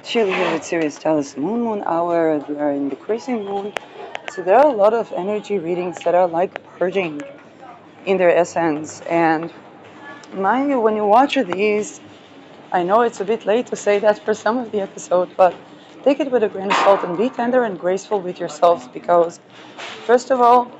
Sheila here with Sirius Telus Moon Hour. We are in the crescent moon. So there are a lot of energy readings that are like purging in their essence. And mind you, when you watch these, I know it's a bit late to say that for some of the episode, but take it with a grain of salt and be tender and graceful with yourselves because, first of all,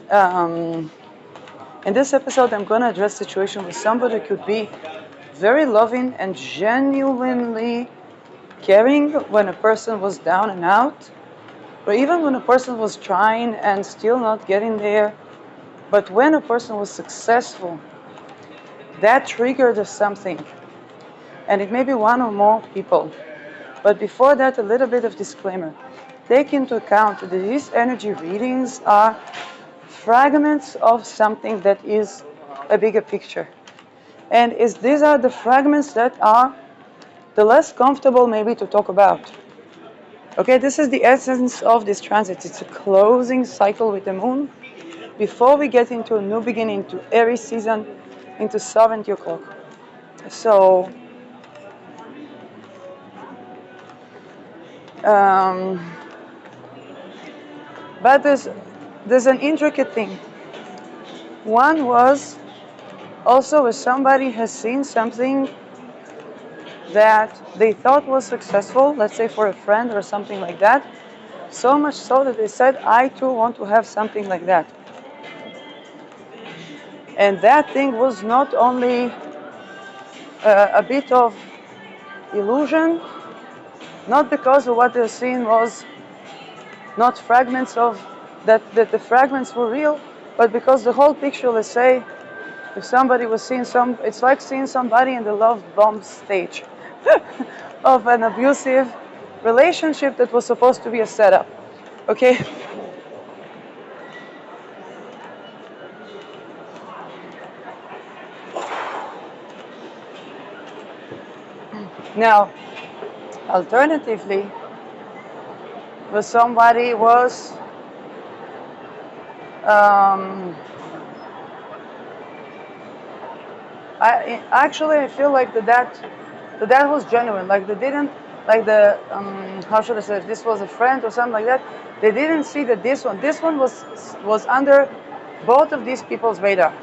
um, in this episode, I'm going to address a situation with somebody who could be very loving and genuinely caring when a person was down and out, or even when a person was trying and still not getting there. But when a person was successful, that triggered something. And it may be one or more people. But before that, a little bit of disclaimer. Take into account that these energy readings are fragments of something that is a bigger picture. And these are the fragments that are the less comfortable maybe to talk about. Okay, this is the essence of this transit. It's a closing cycle with the moon before we get into a new beginning, to Aries season, into sovereignty o'clock. So, um, but there's an intricate thing. One was also if somebody has seen something that they thought was successful, let's say for a friend or something like that, so much so that they said, I too want to have something like that. And that thing was not only a bit of illusion, not because of what they're seeing was not fragments of that the fragments were real, but because the whole picture, let's say, if somebody was seeing it's like seeing somebody in the love bomb stage of an abusive relationship that was supposed to be a setup. Okay? Now, alternatively, if somebody was I feel like that was genuine. Like they didn't, like the how should I say? If this was a friend or something like that, they didn't see that this one was under both of these people's radar.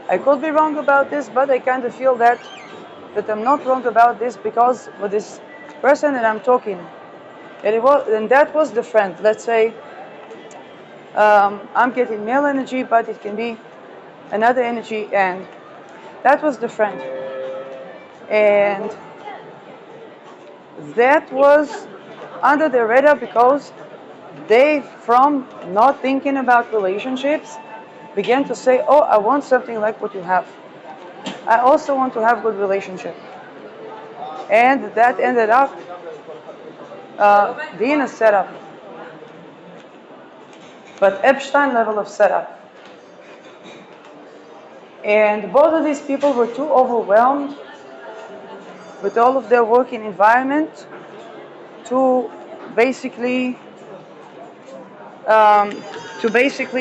I could be wrong about this, but I kind of feel that I'm not wrong about this because with this person that I'm talking, and that was the friend. Let's say I'm getting male energy, but it can be another energy, and that was the friend. And that was under the radar because they, from not thinking about relationships, began to say, oh, I want something like what you have. I also want to have good relationship. And that ended up being a setup, but Epstein level of setup. And both of these people were too overwhelmed with all of their working environment to basically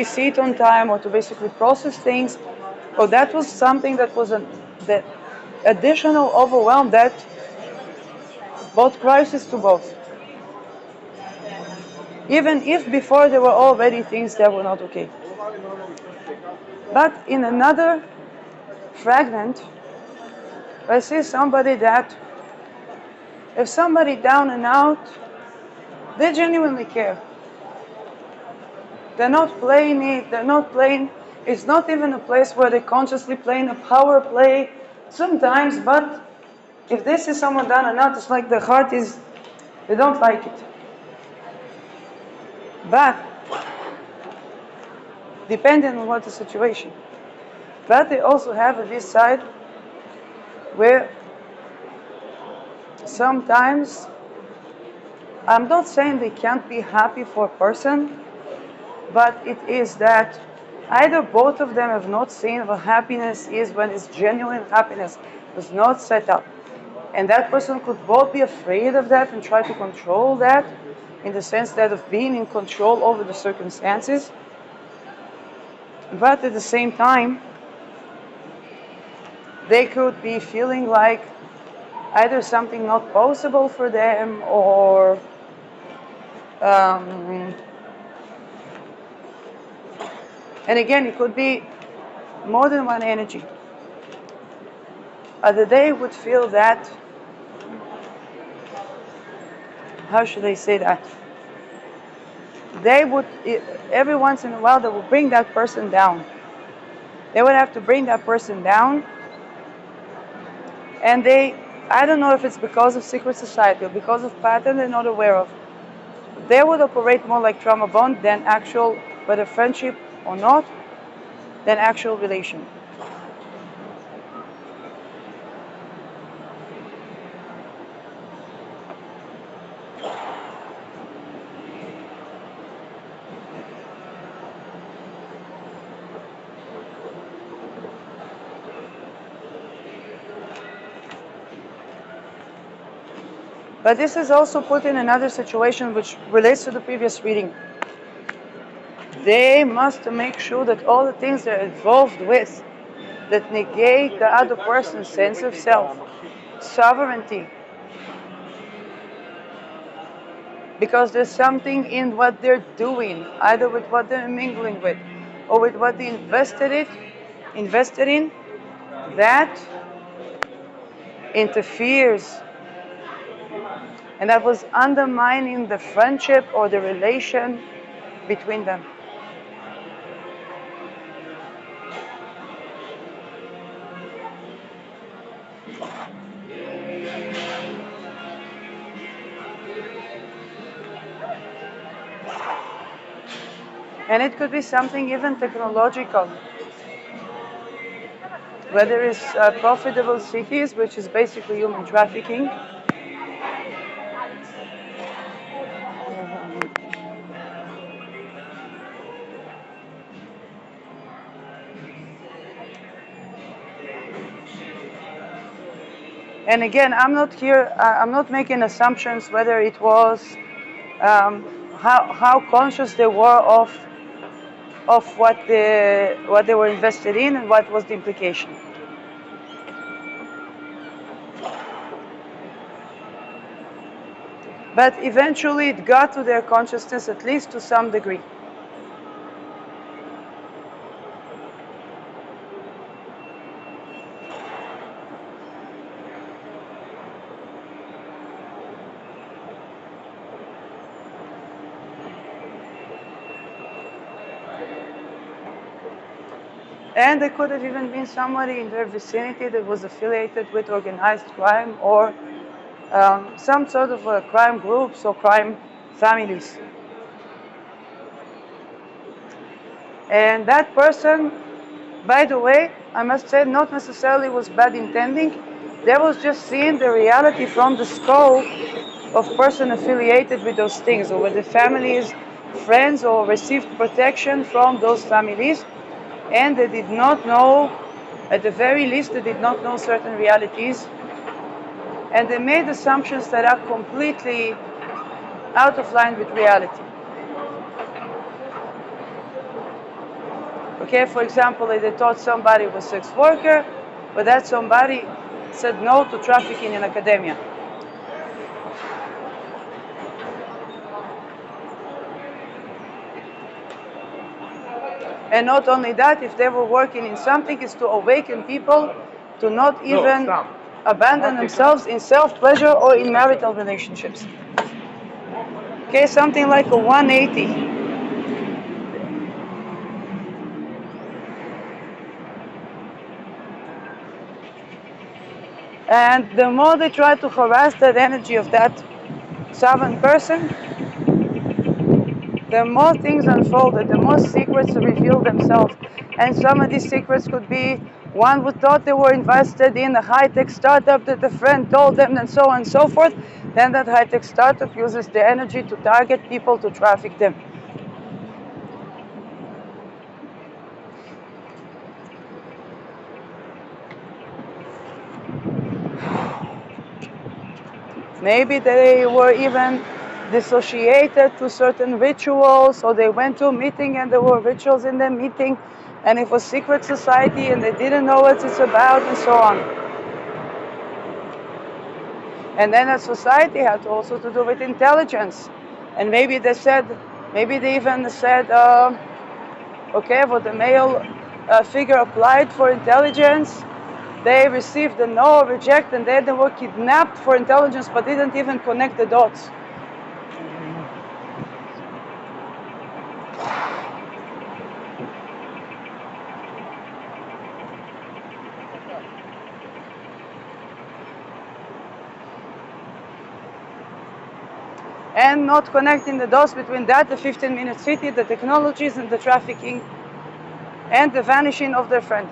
see it on time or to basically process things. So that was something that was the additional overwhelm that brought crisis to both. Even if before there were already things that were not okay. But in another fragment, I see somebody that, if somebody down and out, they genuinely care. They're not playing it, it's not even a place where they're consciously playing a power play sometimes, but if this is someone down and out, it's like the heart they don't like it. But, depending on what the situation. But they also have this side where sometimes, I'm not saying they can't be happy for a person, but it is that either both of them have not seen what happiness is when it's genuine happiness, was not set up. And that person could both be afraid of that and try to control that, in the sense that of being in control over the circumstances. But at the same time, They could be feeling like either something not possible for them, or and again, it could be more than one energy. They would feel that, how should I say that? They would, every once in a while, they would bring that person down. They would have to bring that person down, and I don't know if it's because of secret society or because of pattern they're not aware of. They would operate more like trauma bond than actual, whether friendship or not, than actual relation. But this is also put in another situation which relates to the previous reading. They must make sure that all the things they're involved with that negate the other person's sense of self, sovereignty, because there's something in what they're doing, either with what they're mingling with or with what they invested in, that interferes, and that was undermining the friendship or the relation between them. And it could be something even technological, whether it's profitable cities, which is basically human trafficking, and again, I'm not making assumptions whether it was how conscious they were of what they were invested in and what was the implication. But eventually it got to their consciousness, at least to some degree. And there could have even been somebody in their vicinity that was affiliated with organized crime or some sort of crime groups or crime families. And that person, by the way, I must say, not necessarily was bad intending. They was just seeing the reality from the scope of person affiliated with those things, or with the families, friends, or received protection from those families. And they did not know, at the very least, they did not know certain realities. And they made assumptions that are completely out of line with reality. Okay, for example, they thought somebody was a sex worker, but that somebody said no to trafficking in academia. And not only that, if they were working in something, is to awaken people to not even abandon themselves in self-pleasure or in marital relationships. Okay, something like a 180. And the more they try to harass that energy of that sovereign person, the more things unfolded, the more secrets reveal themselves. And some of these secrets could be one who thought they were invested in a high-tech startup that a friend told them, and so on and so forth. Then that high-tech startup uses the energy to target people, to traffic them. Maybe they were even dissociated to certain rituals, or they went to a meeting and there were rituals in the meeting and it was secret society and they didn't know what it's about and so on. And then a society had also to do with intelligence. And maybe they said, maybe they even said, okay, well, the male figure applied for intelligence, they received a no, reject, and then they were kidnapped for intelligence, but didn't even connect the dots. And not connecting the dots between that, the 15-minute city, the technologies, and the trafficking, and the vanishing of their friend.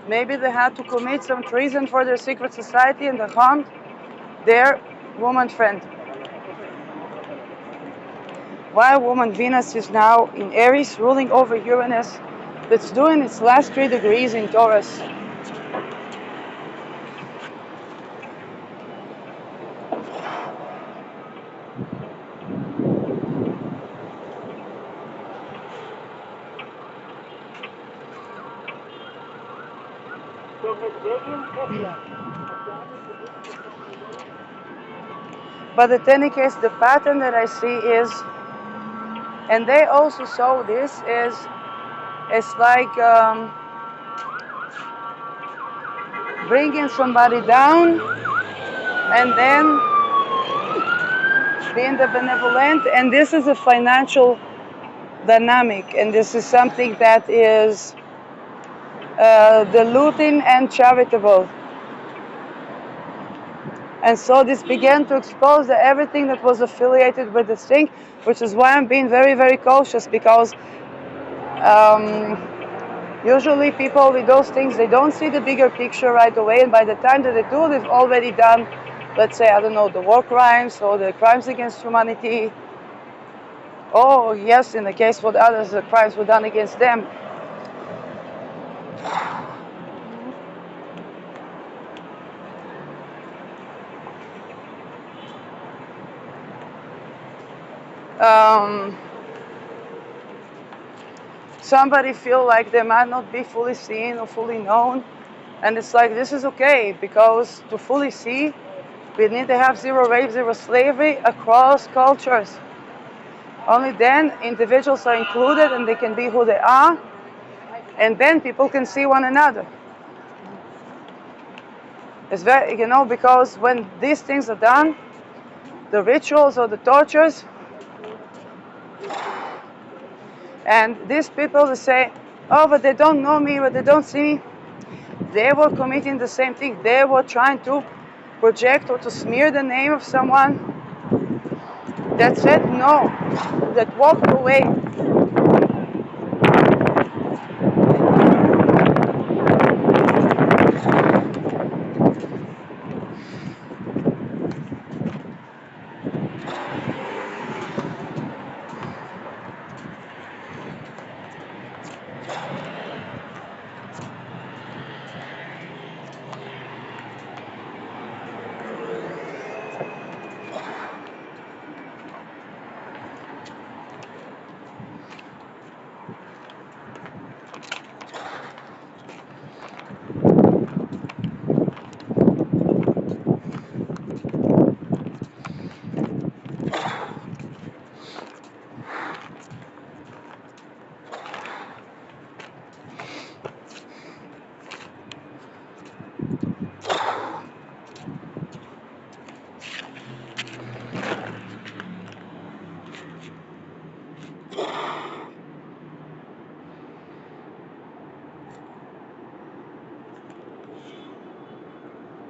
Maybe they had to commit some treason for their secret society and they harmed their woman friend. While woman Venus is now in Aries, ruling over Uranus, that's doing its last 3 degrees in Taurus. But in any case, the pattern that I see is, and they also saw this, is it's like bringing somebody down and then being the benevolent. And this is a financial dynamic, and this is something that is diluting and charitable. And so this began to expose everything that was affiliated with this thing, which is why I'm being very, very cautious, because usually people with those things, they don't see the bigger picture right away, and by the time that they do, they've already done, let's say, I don't know, the war crimes or the crimes against humanity. Oh, yes, in the case for the others, the crimes were done against them. Somebody feel like they might not be fully seen or fully known, and it's like, this is okay, because to fully see, we need to have zero rape, zero slavery across cultures. Only then individuals are included and they can be who they are, and then people can see one another. It's very, because when these things are done, the rituals or the tortures, and these people, they say, oh, but they don't know me, but they don't see me. They were committing the same thing. They were trying to project or to smear the name of someone that said no, that walked away.